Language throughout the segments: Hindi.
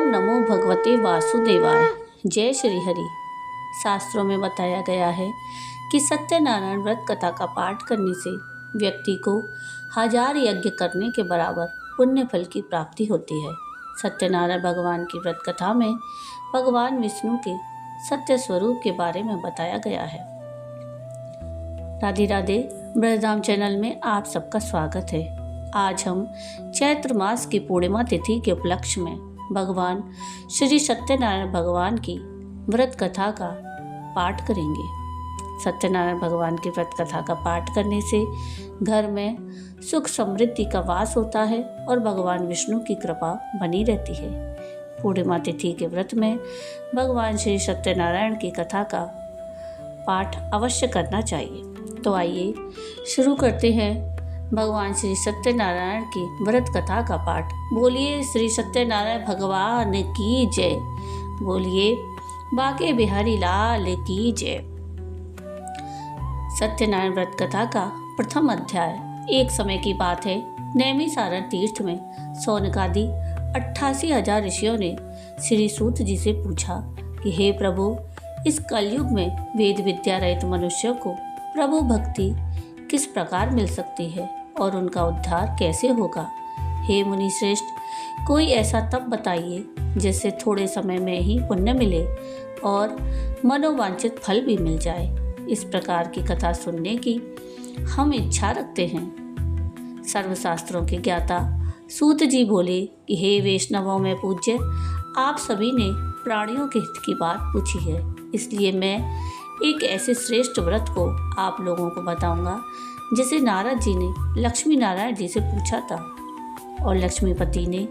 नमो भगवते वासुदेवाय। जय श्री हरि। शास्त्रों में बताया गया है कि सत्यनारायण व्रत कथा का पाठ करने से व्यक्ति को 1000 यज्ञ करने के बराबर पुण्य फल की प्राप्ति होती है। सत्यनारायण भगवान की व्रत कथा में भगवान विष्णु के सत्य स्वरूप के बारे में बताया गया है। राधे राधे। ब्रजधाम चैनल में आप सबका स्वागत है। आज हम चैत्र मास की पूर्णिमा तिथि के उपलक्ष्य में भगवान श्री सत्यनारायण भगवान की व्रत कथा का पाठ करेंगे। सत्यनारायण भगवान की व्रत कथा का पाठ करने से घर में सुख समृद्धि का वास होता है और भगवान विष्णु की कृपा बनी रहती है। पूर्णिमा तिथि के व्रत में भगवान श्री सत्यनारायण की कथा का पाठ अवश्य करना चाहिए। तो आइए शुरू करते हैं भगवान श्री सत्यनारायण की व्रत कथा का पाठ। बोलिए श्री सत्यनारायण भगवान की जय। बोलिए बाके बिहारी लाल की जय। सत्यनारायण व्रत कथा का प्रथम अध्याय। एक समय की बात है, नैमिसारण तीर्थ में सौनकादि 88,000 ऋषियों ने श्री सूत जी से पूछा कि हे प्रभु, इस कलयुग में वेद विद्या रहित मनुष्यों को प्रभु भक्ति किस प्रकार मिल सकती है और उनका उद्धार कैसे होगा। हे मुनि श्रेष्ठ, कोई ऐसा तप बताइए जिससे थोड़े समय में ही पुण्य मिले और मनोवांछित फल भी मिल जाए। इस प्रकार की कथा सुनने की हम इच्छा रखते हैं। सर्वशास्त्रों के ज्ञाता सूत जी बोले कि हे वैष्णवों में पूज्य, आप सभी ने प्राणियों के हित की बात पूछी है, इसलिए मैं एक ऐसे श्रेष्ठ व्रत को आप लोगों को बताऊंगा जिसे नारद जी ने लक्ष्मी नारायण जी से पूछा था और लक्ष्मीपति ने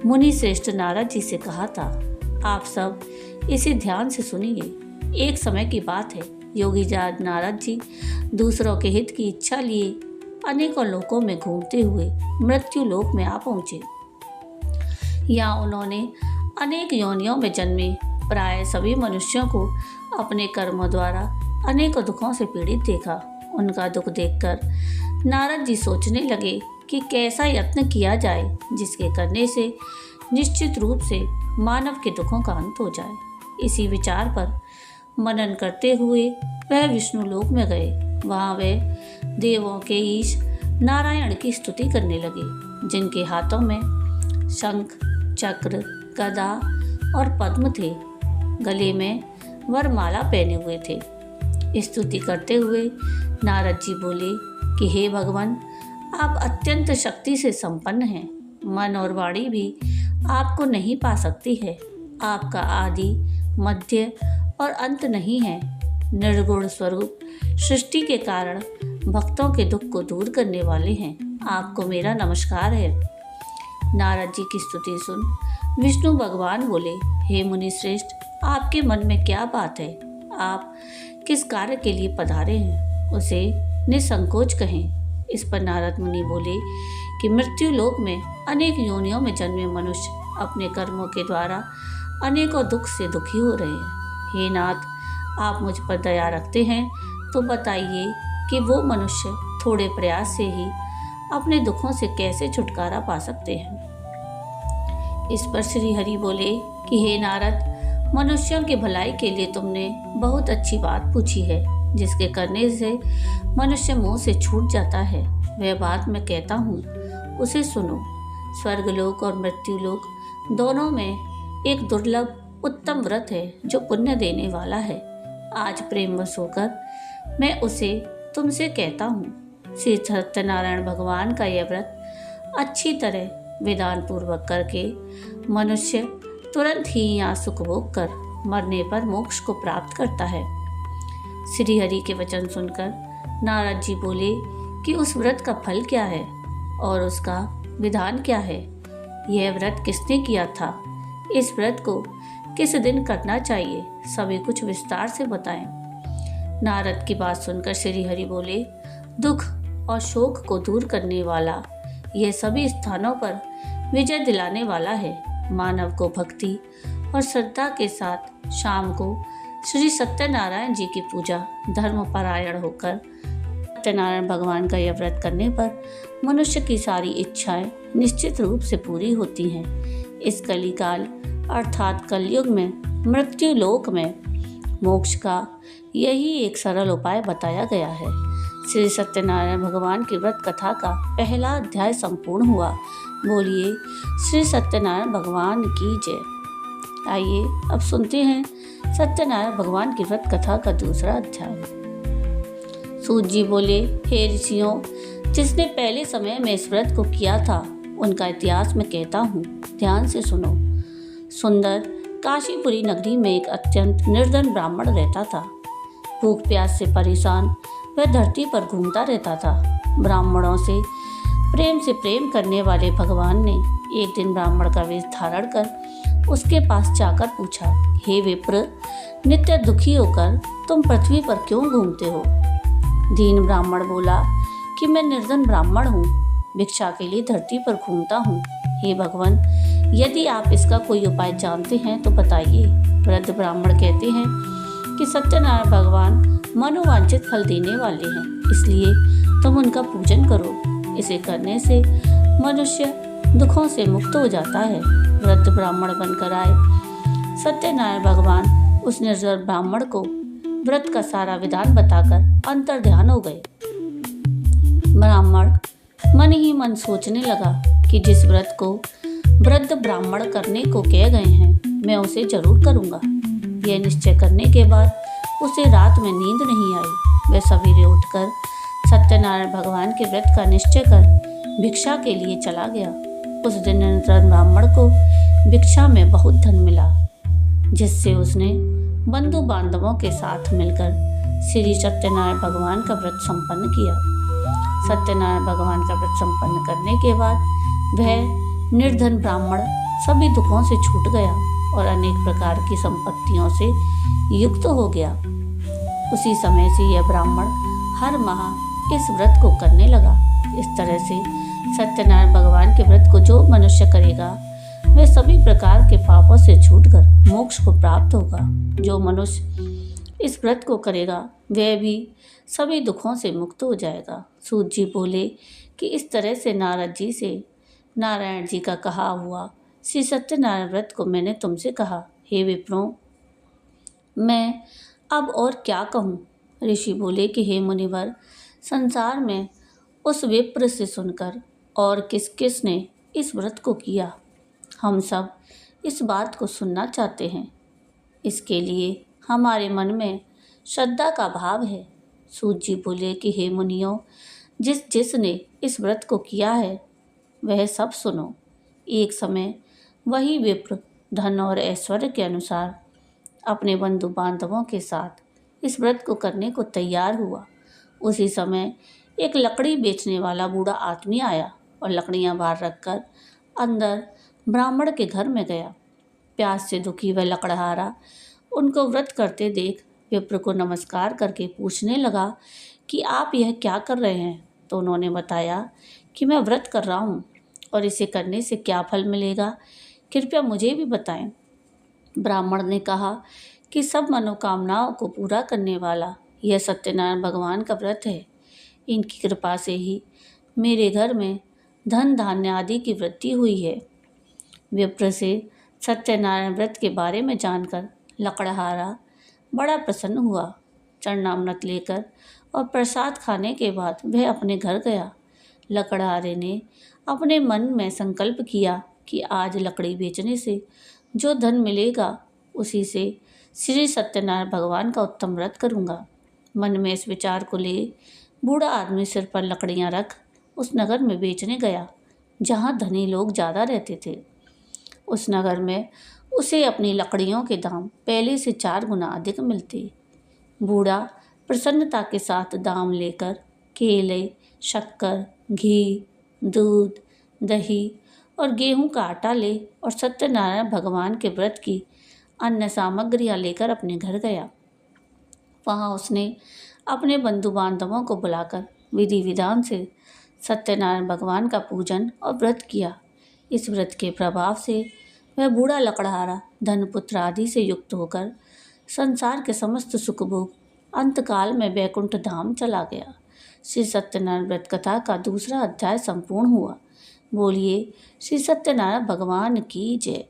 मुनि श्रेष्ठ नारद जी से कहा था। आप सब इसे ध्यान से सुनिए। एक समय की बात है, योगी जाग नारद जी दूसरों के हित की इच्छा लिए अनेकों लोकों में घूमते हुए मृत्यु लोक में आ पहुँचे। यहाँ उन्होंने अनेक योनियों में जन्मे प्राय सभी मनुष्यों को अपने कर्मों द्वारा अनेकों दुखों से पीड़ित देखा। उनका दुख देखकर नारद जी सोचने लगे कि कैसा यत्न किया जाए जिसके करने से निश्चित रूप से मानव के दुखों का अंत हो जाए। इसी विचार पर मनन करते हुए वह विष्णु लोक में गए। वहाँ वे देवों के ईश नारायण की स्तुति करने लगे, जिनके हाथों में शंख, चक्र, गदा और पद्म थे। गले में वरमाला पहने हुए थे। स्तुति करते हुए नारद जी बोले कि हे भगवान, आप अत्यंत शक्ति से संपन्न हैं। मन और वाणी भी आपको नहीं पा सकती है। आपका आदि, मध्य और अंत नहीं है। निर्गुण स्वरूप सृष्टि के कारण भक्तों के दुख को दूर करने वाले हैं। आपको मेरा नमस्कार है। नारद जी की स्तुति सुन विष्णु भगवान बोले, हे मुनि श्रेष्ठ, आपके मन में क्या बात है? आप किस कार्य के लिए पधारे हैं, उसे निसंकोच कहें। इस पर नारद मुनि बोले कि मृत्यु लोक में अनेक योनियों में जन्मे मनुष्य अपने कर्मों के द्वारा अनेकों दुख से दुखी हो रहे हैं। हे नाथ, आप मुझ पर दया रखते हैं तो बताइए कि वो मनुष्य थोड़े प्रयास से ही अपने दुखों से कैसे छुटकारा पा सकते हैं। इस पर श्री हरि बोले कि हे नारद, मनुष्यों की भलाई के लिए तुमने बहुत अच्छी बात पूछी है, जिसके करने से मनुष्य मुंह से छूट जाता है। वह बात मैं कहता हूँ, उसे सुनो। स्वर्गलोक और मृत्युलोक दोनों में एक दुर्लभ उत्तम व्रत है जो पुण्य देने वाला है। आज प्रेमवश होकर मैं उसे तुमसे कहता हूँ। श्री सत्यनारायण भगवान का यह व्रत अच्छी तरह विधान पूर्वक करके मनुष्य तुरंत ही यहाँ सुख भोग कर मरने पर मोक्ष को प्राप्त करता है। श्री हरि के वचन सुनकर नारद जी बोले कि उस व्रत का फल क्या है और उसका विधान क्या है? यह व्रत किसने किया था? इस व्रत को किस दिन करना चाहिए? सभी कुछ विस्तार से बताएं। नारद की बात सुनकर श्री हरि बोले, दुख और शोक को दूर करने वाला, यह सभी स्थानों पर विजय दिलाने वाला है। मानव को भक्ति और श्रद्धा के साथ शाम को श्री सत्यनारायण जी की पूजा धर्मपरायण होकर सत्यनारायण भगवान का यह व्रत करने पर मनुष्य की सारी इच्छाएं निश्चित रूप से पूरी होती हैं। इस कलिकाल अर्थात कलयुग में मृत्यु लोक में मोक्ष का यही एक सरल उपाय बताया गया है। श्री सत्यनारायण भगवान की व्रत कथा का पहला अध्याय संपूर्ण हुआ। बोलिए श्री सत्यनारायण भगवान की जय। आइए अब सुनते हैं सत्यनारायण भगवान की व्रत कथा का दूसरा अध्याय। सूत जी बोले, हे ऋषियों, जिसने पहले समय में इस व्रत को किया था उनका इतिहास मैं कहता हूँ, ध्यान से सुनो। सुंदर काशीपुरी नगरी में एक अत्यंत निर्धन ब्राह्मण रहता था। भूख प्यास से परेशान वह धरती पर घूमता रहता था। ब्राह्मणों से प्रेम करने वाले भगवान ने एक दिन ब्राह्मण का वेश धारण कर उसके पास जाकर पूछा, हे विप्र, नित्य दुखी होकर तुम पृथ्वी पर क्यों घूमते हो? दीन ब्राह्मण बोला कि मैं निर्धन ब्राह्मण हूँ, भिक्षा के लिए धरती पर घूमता हूँ। हे भगवान, यदि आप इसका कोई उपाय जानते हैं तो बताइए। वृद्ध ब्राह्मण कहते हैं कि सत्यनारायण भगवान मनोवांछित फल देने वाले हैं, इसलिए तुम उनका पूजन करो। इसे करने से मनुष्य दुखों से मुक्त हो जाता है। वृद्ध ब्राह्मण बनकर आए सत्यनारायण भगवान उस निर्जल ब्राह्मण को व्रत का सारा विधान बताकर अंतर्ध्यान हो गए। ब्राह्मण मन ही मन सोचने लगा कि जिस व्रत को वृद्ध ब्राह्मण करने को कह गए हैं मैं उसे जरूर करूंगा। यह निश्चय करने के बाद उसे रात में नींद नहीं आई। वह सवेरे उठकर सत्यनारायण भगवान के व्रत का निश्चय कर भिक्षा के लिए चला गया। उस दिन निर्धन ब्राह्मण को भिक्षा में बहुत धन मिला, जिससे उसने बंधु बांधवों के साथ मिलकर श्री सत्यनारायण भगवान का व्रत संपन्न किया। सत्यनारायण भगवान का व्रत संपन्न करने के बाद वह निर्धन ब्राह्मण सभी दुखों से छूट गया और अनेक प्रकार की संपत्तियों से युक्त हो गया। उसी समय से यह ब्राह्मण हर माह इस व्रत को करने लगा। इस तरह से सत्यनारायण भगवान के व्रत को जो मनुष्य करेगा वह सभी प्रकार के पापों से छूटकर मोक्ष को प्राप्त होगा। जो मनुष्य इस व्रत को करेगा वह भी सभी दुखों से मुक्त हो जाएगा। सूत जी बोले कि इस तरह से नारद जी से नारायण जी का कहा हुआ श्री सत्यनारायण व्रत को मैंने तुमसे कहा। हे विप्रों, मैं अब और क्या कहूँ? ऋषि बोले कि हे मुनिवर, संसार में उस विप्र से सुनकर और किस किस ने इस व्रत को किया, हम सब इस बात को सुनना चाहते हैं। इसके लिए हमारे मन में श्रद्धा का भाव है। सूत जी बोले कि हे मुनियों, जिसने इस व्रत को किया है वह सब सुनो। एक समय वही विप्र धन और ऐश्वर्य के अनुसार अपने बंधु बांधवों के साथ इस व्रत को करने को तैयार हुआ। उसी समय एक लकड़ी बेचने वाला बूढ़ा आदमी आया और लकड़ियां बाहर रखकर अंदर ब्राह्मण के घर में गया। प्यास से दुखी वह लकड़हारा उनको व्रत करते देख विप्र को नमस्कार करके पूछने लगा कि आप यह क्या कर रहे हैं? तो उन्होंने बताया कि मैं व्रत कर रहा हूँ और इसे करने से क्या फल मिलेगा, कृपया मुझे भी बताएं। ब्राह्मण ने कहा कि सब मनोकामनाओं को पूरा करने वाला यह सत्यनारायण भगवान का व्रत है। इनकी कृपा से ही मेरे घर में धन धान्य आदि की वृद्धि हुई है। विप्र से सत्यनारायण व्रत के बारे में जानकर लकड़हारा बड़ा प्रसन्न हुआ। चरणामृत लेकर और प्रसाद खाने के बाद वह अपने घर गया। लकड़हारे ने अपने मन में संकल्प किया कि आज लकड़ी बेचने से जो धन मिलेगा उसी से श्री सत्यनारायण भगवान का उत्तम व्रत करूँगा। मन में इस विचार को ले बूढ़ा आदमी सिर पर लकड़ियाँ रख उस नगर में बेचने गया जहाँ धनी लोग ज़्यादा रहते थे। उस नगर में उसे अपनी लकड़ियों के दाम पहले से 4 गुना अधिक मिलते। बूढ़ा प्रसन्नता के साथ दाम लेकर केले, शक्कर, घी, दूध, दही और गेहूं का आटा ले और सत्यनारायण भगवान के व्रत की अन्य सामग्रियां लेकर अपने घर गया। वहां उसने अपने बंधु बांधवों को बुलाकर विधि विधान से सत्यनारायण भगवान का पूजन और व्रत किया। इस व्रत के प्रभाव से वह बूढ़ा लकड़हारा धन पुत्र आदि से युक्त होकर संसार के समस्त सुख भोग अंतकाल में वैकुंठ धाम चला गया। श्री सत्यनारायण व्रत कथा का दूसरा अध्याय संपूर्ण हुआ। बोलिए श्री सत्यनारायण भगवान की जय।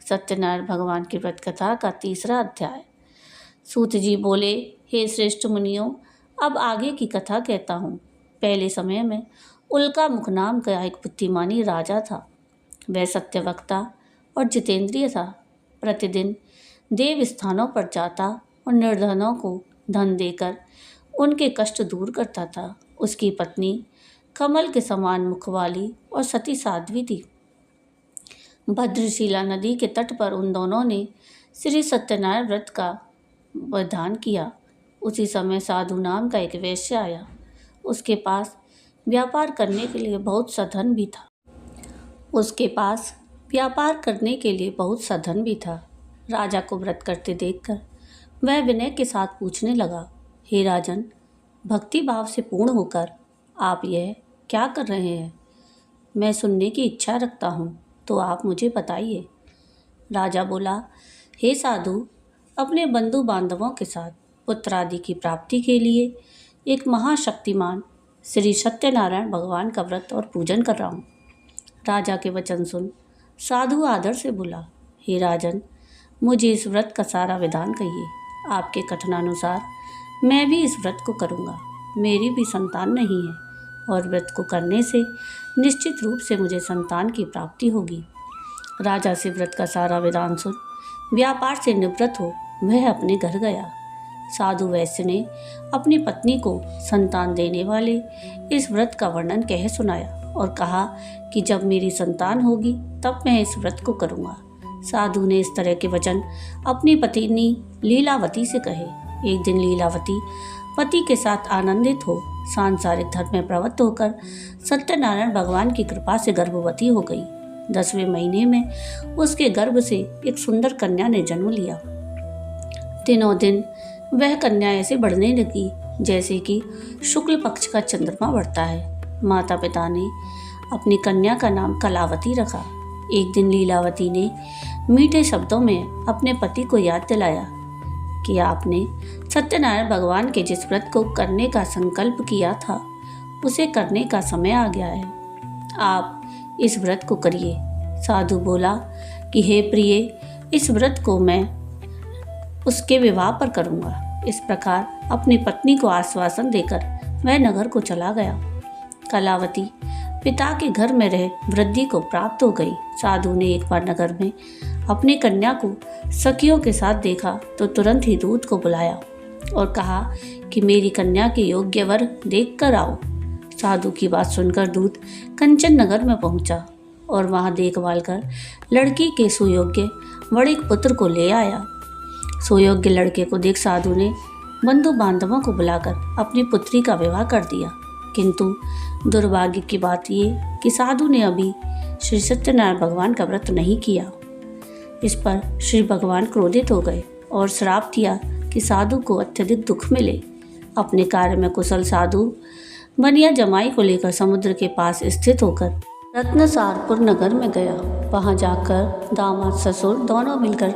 सत्यनारायण भगवान की व्रत कथा का 3रा अध्याय। सूत जी बोले, हे श्रेष्ठ मुनियों, अब आगे की कथा कहता हूँ। पहले समय में उल्का मुख नाम का एक बुद्धिमानी राजा था। वह सत्यवक्ता और जितेंद्रिय था। प्रतिदिन देव स्थानों पर जाता और निर्धनों को धन देकर उनके कष्ट दूर करता था। उसकी पत्नी कमल के समान मुख वाली और सती साध्वी थी। भद्रशिला नदी के तट पर उन दोनों ने श्री सत्यनारायण व्रत का विधान किया। उसी समय साधु नाम का एक वैश्य आया। उसके पास व्यापार करने के लिए बहुत सा धन भी था। राजा को व्रत करते देखकर वह विनय के साथ पूछने लगा, हे राजन, भक्ति भाव से पूर्ण होकर आप यह क्या कर रहे हैं? मैं सुनने की इच्छा रखता हूँ, तो आप मुझे बताइए। राजा बोला, हे साधु, अपने बंधु बांधवों के साथ पुत्र आदि की प्राप्ति के लिए एक महाशक्तिमान श्री सत्यनारायण भगवान का व्रत और पूजन कर रहा हूँ। राजा के वचन सुन साधु आदर से बोला, हे राजन, मुझे इस व्रत का सारा विधान कहिए। आपके कथनानुसार मैं भी इस व्रत को करूँगा। मेरी भी संतान नहीं है और व्रत को करने से निश्चित रूप से मुझे संतान की प्राप्ति होगी। राजा से व्रत का सारा विधान सुन व्यापार से निवृत्त हो वह अपने घर गया। साधु वैश्य ने अपनी पत्नी को संतान देने वाले इस व्रत का वर्णन कह सुनाया और कहा कि जब मेरी संतान होगी तब मैं इस व्रत को करूँगा। साधु ने इस तरह के वचन अपनी पत्नी लीलावती से कहे। एक दिन लीलावती पति के साथ आनंदित हो सांसारिक धर्म में प्रवृत्त होकर सत्यनारायण भगवान की कृपा से गर्भवती हो गई। 10वें महीने में उसके गर्भ से एक सुंदर कन्या ने जन्म लिया। दिनों दिन वह कन्या ऐसे बढ़ने लगी जैसे कि शुक्ल पक्ष का चंद्रमा बढ़ता है। माता पिता ने अपनी कन्या का नाम कलावती रखा। एक दिन लीलावती ने मीठे शब्दों में अपने पति को याद दिलाया कि आपने सत्यनारायण भगवान के जिस व्रत को करने का संकल्प किया था उसे करने का समय आ गया है। आप इस व्रत को करिए। साधु बोला कि हे प्रिय, इस व्रत को मैं उसके विवाह पर करूँगा। इस प्रकार अपनी पत्नी को आश्वासन देकर वह नगर को चला गया। कलावती पिता के घर में रह वृद्धि को प्राप्त हो गई। साधु ने एक बार नगर में अपनी कन्या को सखियों के साथ देखा तो तुरंत ही दूत को बुलाया और कहा कि मेरी कन्या के योग्य वर देख कर आओ। साधु की बात सुनकर दूत कंचन नगर में पहुंचा और वहां देखभाल कर लड़की के सुयोग्य वणिक पुत्र को ले आया। सुयोग्य लड़के को देख साधु ने बंधु बांधवों को बुलाकर अपनी पुत्री का विवाह कर दिया। किंतु दुर्भाग्य की बात ये कि साधु ने अभी श्री सत्यनारायण भगवान का व्रत नहीं किया। इस पर श्री भगवान क्रोधित हो गए और श्राप दिया कि साधु को अत्यधिक दुख मिले। अपने कार्य में कुशल साधु बनिया जमाई को लेकर समुद्र के पास स्थित होकर रत्नसारपुर नगर में गया। वहां जाकर दामाद ससुर दोनों मिलकर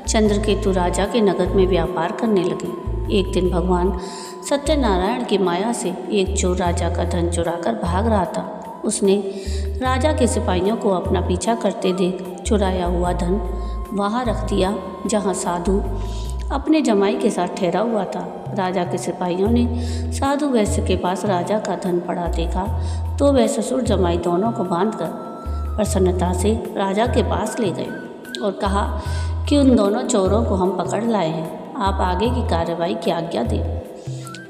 चंद्रकेतु राजा के नगर में व्यापार करने लगे। एक दिन भगवान सत्यनारायण की माया से एक चोर राजा का धन चुराकर भाग रहा था। उसने राजा के सिपाहियों को अपना पीछा करते देख चुराया हुआ धन वहां रख दिया जहां साधु अपने जमाई के साथ ठहरा हुआ था। राजा के सिपाहियों ने साधु वैश्य के पास राजा का धन पड़ा देखा तो वह ससुर जमाई दोनों को बांधकर प्रसन्नता से राजा के पास ले गए और कहा कि उन दोनों चोरों को हम पकड़ लाए हैं, आप आगे की कार्रवाई की आज्ञा दें।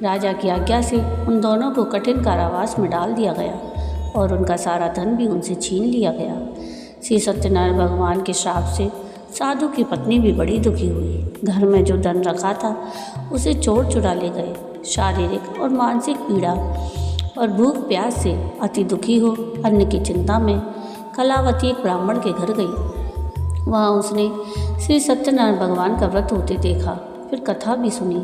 राजा की आज्ञा से उन दोनों को कठिन कारावास में डाल दिया गया और उनका सारा धन भी उनसे छीन लिया गया। श्री सत्यनारायण भगवान के श्राप से साधु की पत्नी भी बड़ी दुखी हुई। घर में जो धन रखा था उसे चोर चुरा ले गए। शारीरिक और मानसिक पीड़ा और भूख प्यास से अति दुखी हो अन्न की चिंता में कलावती एक ब्राह्मण के घर गई। वहाँ उसने श्री सत्यनारायण भगवान का व्रत होते देखा, फिर कथा भी सुनी।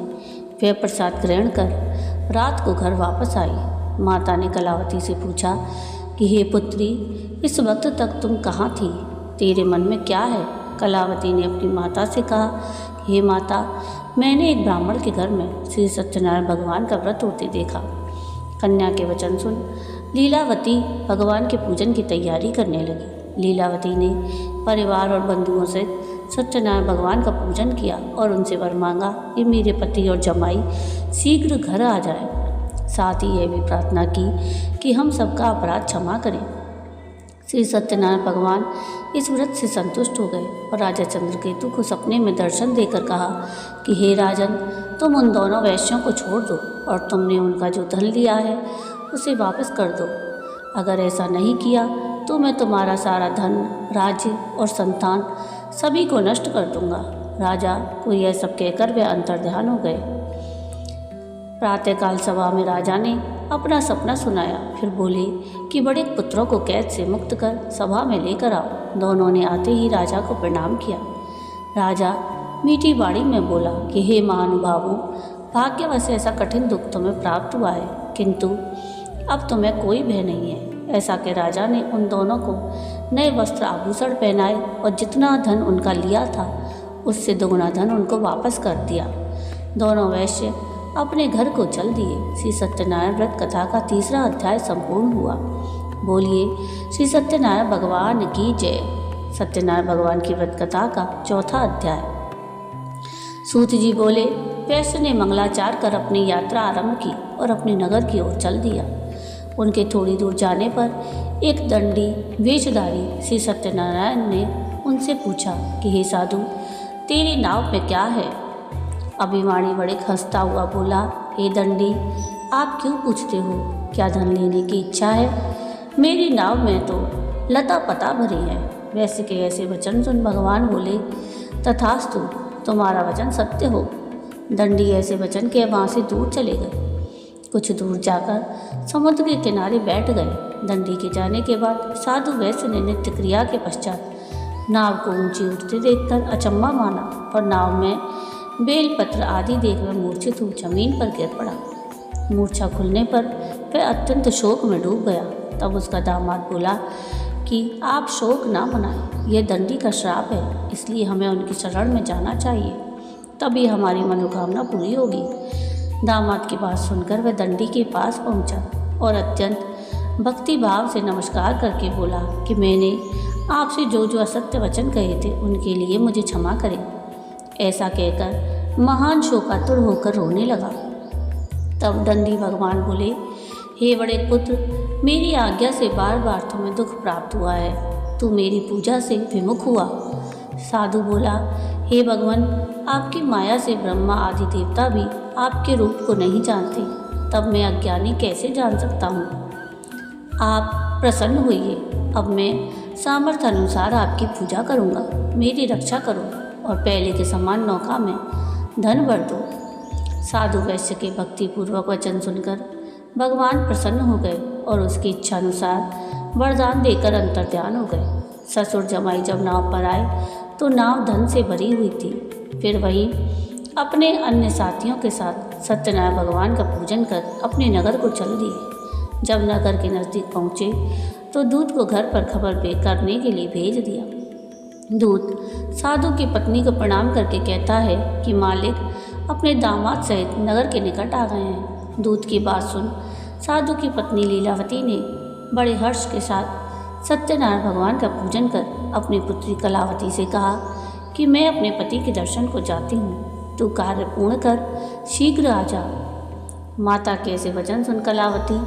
वह प्रसाद ग्रहण कर रात को घर वापस आई। माता ने कलावती से पूछा कि हे पुत्री, इस वक्त तक तुम कहाँ थी? तेरे मन में क्या है? कलावती ने अपनी माता से कहा, हे माता, मैंने एक ब्राह्मण के घर में श्री सत्यनारायण भगवान का व्रत होते देखा। कन्या के वचन सुन लीलावती भगवान के पूजन की तैयारी करने लगी। लीलावती ने परिवार और बंधुओं से सत्यनारायण भगवान का पूजन किया और उनसे वर मांगा कि मेरे पति और जमाई शीघ्र घर आ जाए। साथ ही यह भी प्रार्थना की कि हम सबका अपराध क्षमा करें। श्री सत्यनारायण भगवान इस व्रत से संतुष्ट हो गए और राजा चंद्रकेतु को सपने में दर्शन देकर कहा कि हे राजन, तुम उन दोनों वैश्यों को छोड़ दो और तुमने उनका जो धन लिया है उसे वापस कर दो। अगर ऐसा नहीं किया तो मैं तुम्हारा सारा धन, राज्य और संतान सभी को नष्ट कर दूंगा। राजा को यह सब कहकर वे अंतर्ध्यान हो गए। प्रातःकाल सभा में राजा ने अपना सपना सुनाया, फिर बोले कि बड़े पुत्रों को कैद से मुक्त कर सभा में लेकर आओ। दोनों ने आते ही राजा को प्रणाम किया। राजा मीठी बाणी में बोला कि हे महानुभावों, भाग्यवश ऐसा कठिन दुख तुम्हें प्राप्त हुआ है, किंतु अब तुम्हें कोई भय नहीं है। ऐसा के राजा ने उन दोनों को नए वस्त्र आभूषण पहनाए और जितना धन उनका लिया था उससे दोगुना धन उनको वापस कर दिया। दोनों वैश्य अपने घर को चल दिए। श्री सत्यनारायण व्रत कथा का 3रा अध्याय संपूर्ण हुआ। बोलिए श्री सत्यनारायण भगवान की जय। सत्यनारायण भगवान की व्रत कथा का 4था अध्याय। सूत जी बोले, वैश्य ने मंगलाचार कर अपनी यात्रा आरंभ की और अपने नगर की ओर चल दिया। उनके थोड़ी दूर जाने पर एक दंडी वेशधारी श्री सत्यनारायण ने उनसे पूछा कि हे साधु, तेरी नाव में क्या है? अभिमानी बड़े हंसता हुआ बोला, हे दंडी, आप क्यों पूछते हो? क्या धन लेने की इच्छा है? मेरी नाव में तो लता पता भरी है। वैसे के ऐसे वचन सुन भगवान बोले, तथास्तु, तुम्हारा वचन सत्य हो। दंडी ऐसे वचन के वहाँ से दूर चले गए। कुछ दूर जाकर समुद्र के किनारे बैठ गए। दंडी के जाने के बाद साधु वैश्य ने नित्य क्रिया के पश्चात नाव को ऊंची उठते देखकर अचंभा माना और नाव में बेलपत्र आदि देखकर मूर्छित हो जमीन पर गिर पड़ा। मूर्छा खुलने पर वह अत्यंत शोक में डूब गया। तब उसका दामाद बोला कि आप शोक ना मनाएं, यह दंडी का श्राप है, इसलिए हमें उनकी शरण में जाना चाहिए, तभी हमारी मनोकामना पूरी होगी। दामाद की बात सुनकर वह दंडी के पास पहुंचा और अत्यंत भक्ति भाव से नमस्कार करके बोला कि मैंने आपसे जो जो असत्य वचन कहे थे उनके लिए मुझे क्षमा करें। ऐसा कहकर महान शोकातुर होकर रोने लगा। तब दंडी भगवान बोले, हे बड़े पुत्र, मेरी आज्ञा से बार बार तुम्हें दुख प्राप्त हुआ है, तू मेरी पूजा से विमुख हुआ। साधु बोला, हे भगवान, आपकी माया से ब्रह्मा आदि देवता भी आपके रूप को नहीं जानते, तब मैं अज्ञानी कैसे जान सकता हूँ? आप प्रसन्न होइए, अब मैं सामर्थ्य अनुसार आपकी पूजा करूँगा। मेरी रक्षा करो और पहले के समान नौका में धन भर दो। साधु वैश्य के भक्तिपूर्वक वचन सुनकर भगवान प्रसन्न हो गए और उसकी इच्छा अनुसार वरदान देकर अंतर्ध्यान हो गए। ससुर जमाई जब नाव पर आए तो नाव धन से भरी हुई थी। फिर वही अपने अन्य साथियों के साथ सत्यनारायण भगवान का पूजन कर अपने नगर को चल दिए। जब नगर के नज़दीक पहुँचे तो दूत को घर पर खबर करने के लिए भेज दिया। दूत साधु की पत्नी को प्रणाम करके कहता है कि मालिक अपने दामाद सहित नगर के निकट आ गए हैं। दूत की बात सुन साधु की पत्नी लीलावती ने बड़े हर्ष के साथ सत्यनारायण भगवान का पूजन कर अपनी पुत्री कलावती से कहा कि मैं अपने पति के दर्शन को जाती हूँ, तू कार्य पूर्ण कर शीघ्र आ जा। माता के ऐसे वचन सुन कलावती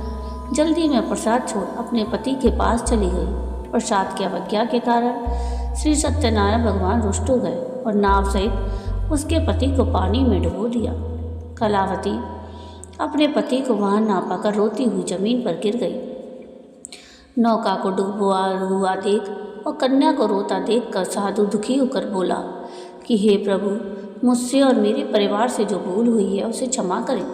जल्दी में प्रसाद छोड़ अपने पति के पास चली गई। प्रसाद की अवज्ञा के कारण श्री सत्यनारायण भगवान रुष्ट हो गए और नाव सहित उसके पति को पानी में डुबो दिया। कलावती अपने पति को वहां ना पाकर रोती हुई जमीन पर गिर गई। नौका को डूबा हुआ देख और कन्या को रोता देखकर साधु दुखी होकर बोला कि हे प्रभु, मुझसे और मेरे परिवार से जो भूल हुई है उसे क्षमा करें।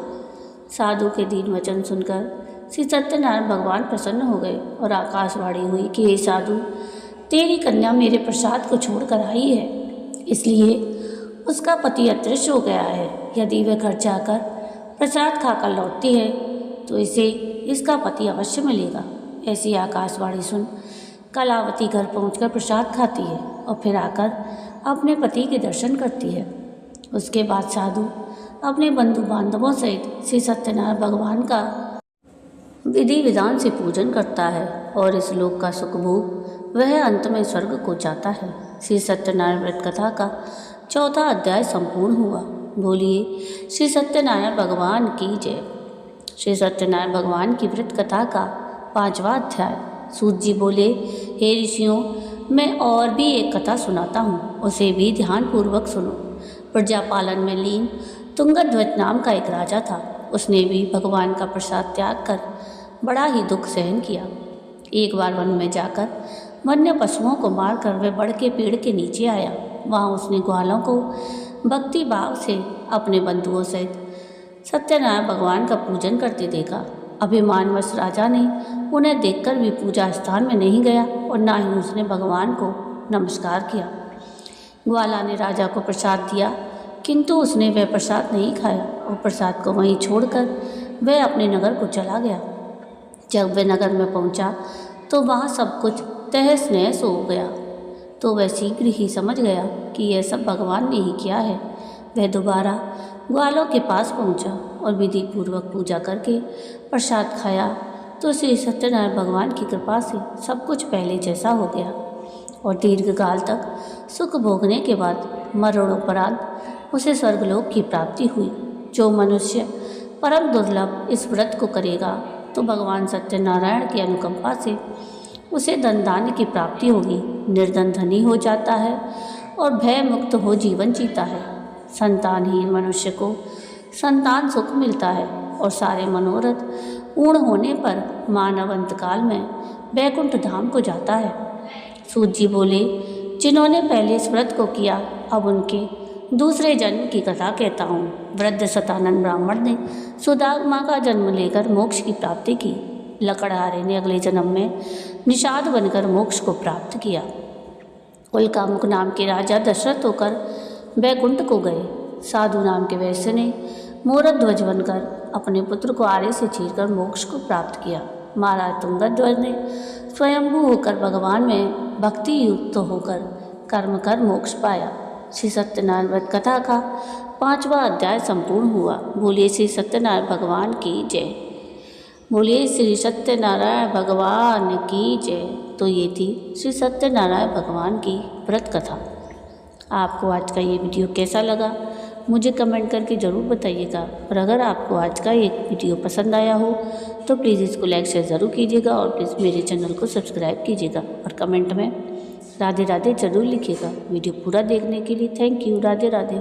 साधु के दीन वचन सुनकर श्री सत्यनारायण भगवान प्रसन्न हो गए और आकाशवाणी हुई कि हे साधु, तेरी कन्या मेरे प्रसाद को छोड़कर आई है, इसलिए उसका पति अदृश्य हो गया है। यदि वह घर जाकर प्रसाद खाकर लौटती है तो इसे इसका पति अवश्य मिलेगा। ऐसी आकाशवाणी सुन कलावती घर पहुंचकर प्रसाद खाती है और फिर आकर अपने पति के दर्शन करती है। उसके बाद साधु अपने बंधु बांधवों सहित श्री सत्यनारायण भगवान का विधि विधान से पूजन करता है और इस लोक का सुख भोग वह अंत में स्वर्ग को जाता है। श्री सत्यनारायण व्रत कथा का 4वां अध्याय संपूर्ण हुआ। बोलिए श्री सत्यनारायण भगवान की जय। श्री सत्यनारायण भगवान की व्रत कथा का 5वां अध्याय। सूत जी बोले, हे ऋषियों, मैं और भी एक कथा सुनाता हूँ, उसे भी ध्यानपूर्वक सुनो। प्रजा पालन में लीन तुंगध्वज नाम का एक राजा था। उसने भी भगवान का प्रसाद त्याग कर बड़ा ही दुख सहन किया। एक बार वन में जाकर वन्य पशुओं को मारकर वह बड़ के पेड़ के नीचे आया। वहाँ उसने ग्वालों को भक्ति भाव से अपने बंधुओं सहित सत्यनारायण भगवान का पूजन करते देखा। अभिमानवश राजा ने उन्हें देखकर भी पूजा स्थान में नहीं गया और ना ही उसने भगवान को नमस्कार किया। ग्वाला ने राजा को प्रसाद दिया, किंतु उसने वह प्रसाद नहीं खाया और प्रसाद को वहीं छोड़कर वह अपने नगर को चला गया। जब वह नगर में पहुंचा तो वहाँ सब कुछ तहस नहस हो गया। तो वह शीघ्र ही समझ गया कि यह सब भगवान ने ही किया है। वह दोबारा ग्वालों के पास पहुंचा और विधि पूर्वक पूजा करके प्रसाद खाया तो श्री सत्यनारायण भगवान की कृपा से सब कुछ पहले जैसा हो गया और दीर्घकाल तक सुख भोगने के बाद मरणोपरांत उसे स्वर्गलोक की प्राप्ति हुई। जो मनुष्य परम दुर्लभ इस व्रत को करेगा तो भगवान सत्यनारायण की अनुकंपा से उसे धन धान्य की प्राप्ति होगी, निर्धन धनी हो जाता है और भय मुक्त हो जीवन जीता है। संतानहीन मनुष्य को संतान सुख मिलता है और सारे मनोरथ पूर्ण होने पर मानव अंतकाल में वैकुंठ धाम को जाता है। सूत जी बोले, जिन्होंने पहले इस व्रत को किया अब उनके दूसरे जन्म की कथा कहता हूँ। वृद्ध सतानंद ब्राह्मण ने सुदामा का जन्म लेकर मोक्ष की प्राप्ति की। लकड़हारे ने अगले जन्म में निषाद बनकर मोक्ष को प्राप्त किया। उल्कामुख नाम के राजा दशरथ होकर वैकुंठ को गए। साधु नाम के वैश्य ने मोरध्वज बनकर अपने पुत्र को आरे से चीरकर मोक्ष को प्राप्त किया। महाराज तुंगध्वज ने स्वयंभू होकर भगवान में भक्ति युक्त होकर कर्म कर मोक्ष पाया। श्री सत्यनारायण व्रत कथा का 5वां अध्याय संपूर्ण हुआ। बोलिए श्री सत्यनारायण भगवान की जय। बोलिए श्री सत्यनारायण भगवान की जय। तो ये थी श्री सत्यनारायण भगवान की व्रत कथा। आपको आज का ये वीडियो कैसा लगा मुझे कमेंट करके ज़रूर बताइएगा। और अगर आपको आज का ये वीडियो पसंद आया हो तो प्लीज़ इसको लाइक शेयर ज़रूर कीजिएगा और प्लीज़ मेरे चैनल को सब्सक्राइब कीजिएगा और कमेंट में राधे राधे ज़रूर लिखिएगा। वीडियो पूरा देखने के लिए थैंक यू। राधे राधे।